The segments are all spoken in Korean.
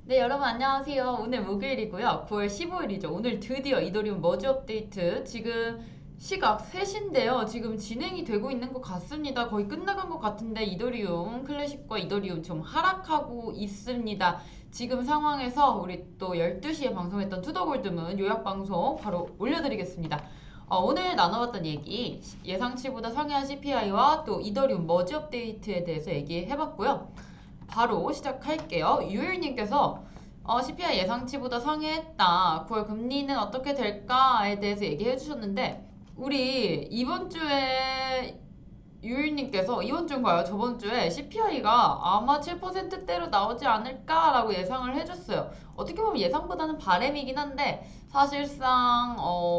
네, 여러분 안녕하세요. 오늘 목요일이고요. 9월 15일이죠. 오늘 드디어 이더리움 머지 업데이트 지금 시각 3시인데요. 지금 진행이 되고 있는 것 같습니다. 거의 끝나간 것 같은데 이더리움 클래식과 이더리움 좀 하락하고 있습니다. 지금 상황에서 우리 또 12시에 방송했던 투더골드문 요약 방송 바로 올려드리겠습니다. 오늘 나눠봤던 얘기 예상치보다 상회한 CPI와 또 이더리움 머지 업데이트에 대해서 얘기해봤고요. 바로 시작할게요. 유일님께서 CPI 예상치보다 상회했다. 9월 금리는 어떻게 될까에 대해서 얘기해 주셨는데 우리 이번 주에 유일님께서 이번 주인가요? 저번 주에 CPI가 아마 7%대로 나오지 않을까라고 예상을 해줬어요. 어떻게 보면 예상보다는 바램이긴 한데 사실상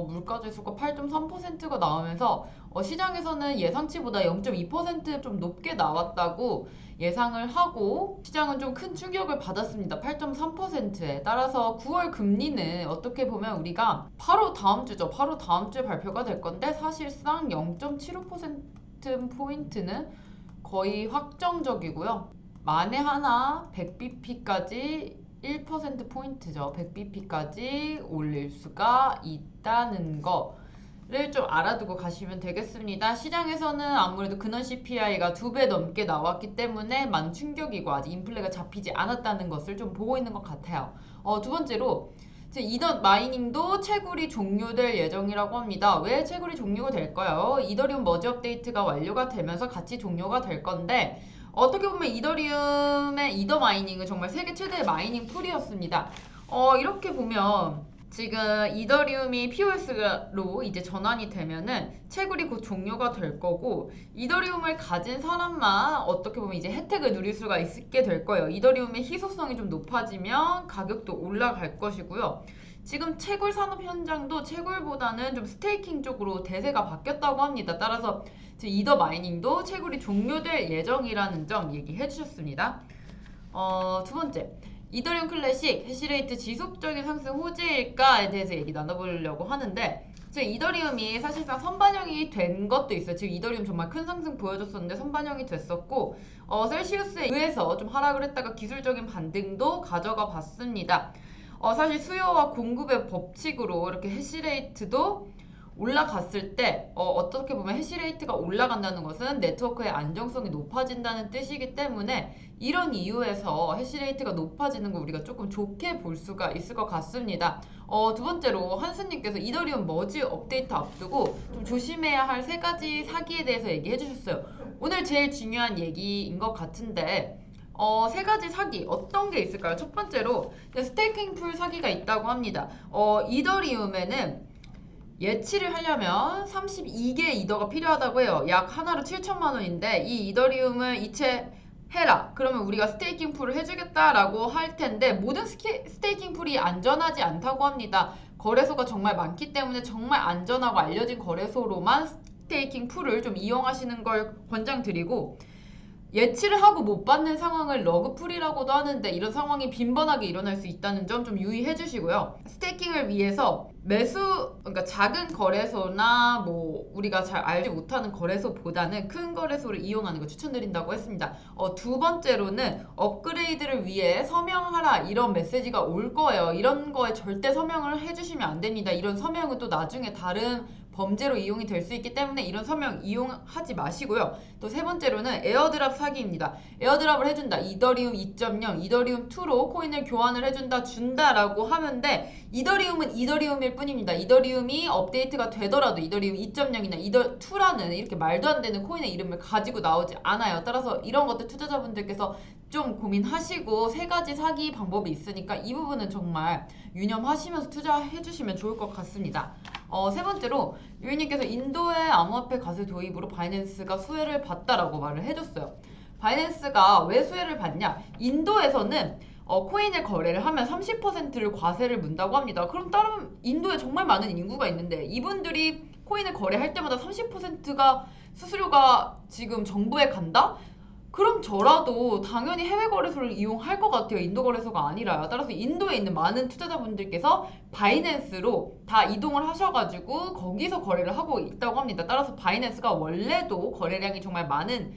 물가지수가 8.3%가 나오면서 시장에서는 예상치보다 0.2%좀 높게 나왔다고 예상을 하고 시장은 좀 큰 충격을 받았습니다. 8.3%에 따라서 9월 금리는 어떻게 보면 우리가 바로 다음 주죠. 바로 다음 주에 발표가 될 건데 사실상 0.75%포인트는 거의 확정적이고요. 만에 하나 100bp까지 1%포인트죠. 100bp까지 올릴 수가 있다는 거를 좀 알아두고 가시면 되겠습니다. 시장에서는 아무래도 근원 CPI가 2배 넘게 나왔기 때문에 많은 충격이고 아직 인플레가 잡히지 않았다는 것을 좀 보고 있는 것 같아요. 두 번째로 이더 마이닝도 채굴이 종료될 예정이라고 합니다. 왜 채굴이 종료가 될까요? 이더리움 머지 업데이트가 완료가 되면서 같이 종료가 될 건데 어떻게 보면 이더리움의 이더 마이닝은 정말 세계 최대의 마이닝 풀이었습니다. 이렇게 보면 지금 이더리움이 POS로 이제 전환이 되면은 채굴이 곧 종료가 될 거고 이더리움을 가진 사람만 어떻게 보면 이제 혜택을 누릴 수가 있게 될 거예요. 이더리움의 희소성이 좀 높아지면 가격도 올라갈 것이고요. 지금 채굴 산업 현장도 채굴보다는 좀 스테이킹 쪽으로 대세가 바뀌었다고 합니다. 따라서 이더 마이닝도 채굴이 종료될 예정이라는 점 얘기해 주셨습니다. 두 번째. 이더리움 클래식 해시레이트 지속적인 상승 호재일까에 대해서 얘기 나눠보려고 하는데 지금 이더리움이 사실상 선반영이 된 것도 있어요. 지금 이더리움 정말 큰 상승 보여줬었는데 선반영이 됐었고 셀시우스에 의해서 좀 하락을 했다가 기술적인 반등도 가져가 봤습니다. 사실 수요와 공급의 법칙으로 이렇게 해시레이트도 올라갔을 때 어떻게 보면 해시레이트가 올라간다는 것은 네트워크의 안정성이 높아진다는 뜻이기 때문에 이런 이유에서 해시레이트가 높아지는 거 우리가 조금 좋게 볼 수가 있을 것 같습니다. 두 번째로 한스님께서 이더리움 머지 업데이트 앞두고 좀 조심해야 할 세 가지 사기에 대해서 얘기해 주셨어요. 오늘 제일 중요한 얘기인 것 같은데 세 가지 사기 어떤 게 있을까요? 첫 번째로 스테이킹 풀 사기가 있다고 합니다. 이더리움에는 예치를 하려면 32개 이더가 필요하다고 해요. 약 하나로 7천만 원인데 이 이더리움을 이체해라. 그러면 우리가 스테이킹 풀을 해주겠다라고 할 텐데 모든 스테이킹 풀이 안전하지 않다고 합니다. 거래소가 정말 많기 때문에 정말 안전하고 알려진 거래소로만 스테이킹 풀을 좀 이용하시는 걸 권장드리고 예치를 하고 못 받는 상황을 러그풀이라고도 하는데 이런 상황이 빈번하게 일어날 수 있다는 점 좀 유의해 주시고요. 스테이킹을 위해서 그러니까 작은 거래소나 뭐 우리가 잘 알지 못하는 거래소보다는 큰 거래소를 이용하는 거 추천드린다고 했습니다. 두 번째로는 업그레이드를 위해 서명하라 이런 메시지가 올 거예요. 이런 거에 절대 서명을 해주시면 안 됩니다. 이런 서명은 또 나중에 다른 범죄로 이용이 될 수 있기 때문에 이런 서명 이용하지 마시고요. 또 세 번째로는 에어드랍 사기입니다. 에어드랍을 해준다. 이더리움 2.0, 이더리움 2로 코인을 교환을 해준다, 준다라고 하는데 이더리움은 이더리움일 뿐입니다. 이더리움이 업데이트가 되더라도 이더리움 2.0이나 이더 2라는 이렇게 말도 안 되는 코인의 이름을 가지고 나오지 않아요. 따라서 이런 것들 투자자분들께서 좀 고민하시고 세 가지 사기 방법이 있으니까 이 부분은 정말 유념하시면서 투자해 주시면 좋을 것 같습니다. 세 번째로 유인님께서 인도의 암호화폐 과세 도입으로 바이낸스가 수혜를 봤다라고 말을 해줬어요. 바이낸스가 왜 수혜를 받냐? 인도에서는 코인을 거래를 하면 30%를 과세를 문다고 합니다. 그럼 다른 인도에 정말 많은 인구가 있는데 이분들이 코인을 거래할 때마다 30%가 수수료가 지금 정부에 간다? 그럼 저라도 당연히 해외 거래소를 이용할 것 같아요. 인도 거래소가 아니라요. 따라서 인도에 있는 많은 투자자분들께서 바이낸스로 다 이동을 하셔가지고 거기서 거래를 하고 있다고 합니다. 따라서 바이낸스가 원래도 거래량이 정말 많은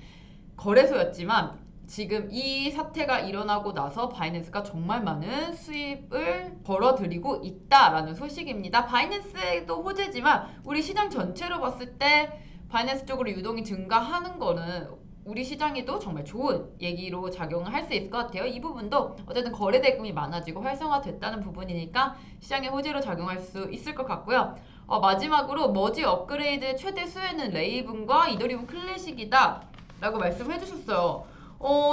거래소였지만 지금 이 사태가 일어나고 나서 바이낸스가 정말 많은 수입을 벌어들이고 있다라는 소식입니다. 바이낸스도 호재지만 우리 시장 전체로 봤을 때 바이낸스 쪽으로 유동이 증가하는 거는 우리 시장에도 정말 좋은 얘기로 작용을 할 수 있을 것 같아요. 이 부분도 어쨌든 거래 대금이 많아지고 활성화됐다는 부분이니까 시장의 호재로 작용할 수 있을 것 같고요. 마지막으로 머지 업그레이드의 최대 수혜는 레이븐과 이더리움 클래식이다 라고 말씀을 해주셨어요.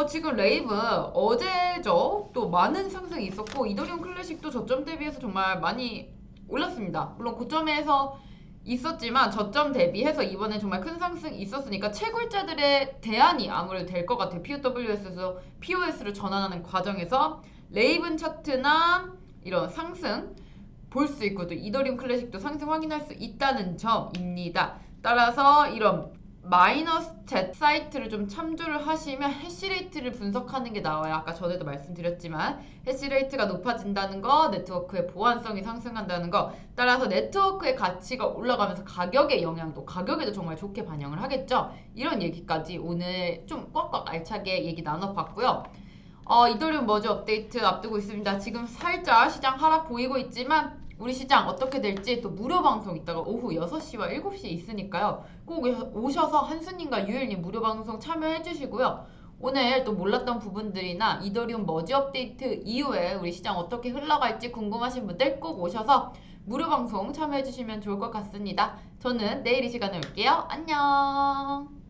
지금 레이븐 어제죠. 또 많은 상승이 있었고 이더리움 클래식도 저점 대비해서 정말 많이 올랐습니다. 물론 고점에서 있었지만 저점 대비해서 이번에 정말 큰 상승이 있었으니까 채굴자들의 대안이 아무래도 될 것 같아요. POWS에서 POS로 전환하는 과정에서 레이븐 차트나 이런 상승 볼 수 있고 또 이더리움 클래식도 상승 확인할 수 있다는 점입니다. 따라서 이런 마이너스 챗 사이트를 좀 참조를 하시면 해시레이트를 분석하는 게 나와요. 아까 전에도 말씀드렸지만 해시레이트가 높아진다는 거, 네트워크의 보안성이 상승한다는 거, 따라서 네트워크의 가치가 올라가면서 가격의 영향도, 가격에도 정말 좋게 반영을 하겠죠. 이런 얘기까지 오늘 좀 꽉꽉 알차게 얘기 나눠봤고요. 이더리움 머지 업데이트 앞두고 있습니다. 지금 살짝 시장 하락 보이고 있지만 우리 시장 어떻게 될지 또 무료 방송 이따가 오후 6시와 7시에 있으니까요. 꼭 오셔서 한수님과 유일님 무료 방송 참여해 주시고요. 오늘 또 몰랐던 부분들이나 이더리움 머지 업데이트 이후에 우리 시장 어떻게 흘러갈지 궁금하신 분들 꼭 오셔서 무료 방송 참여해 주시면 좋을 것 같습니다. 저는 내일 이 시간에 올게요. 안녕.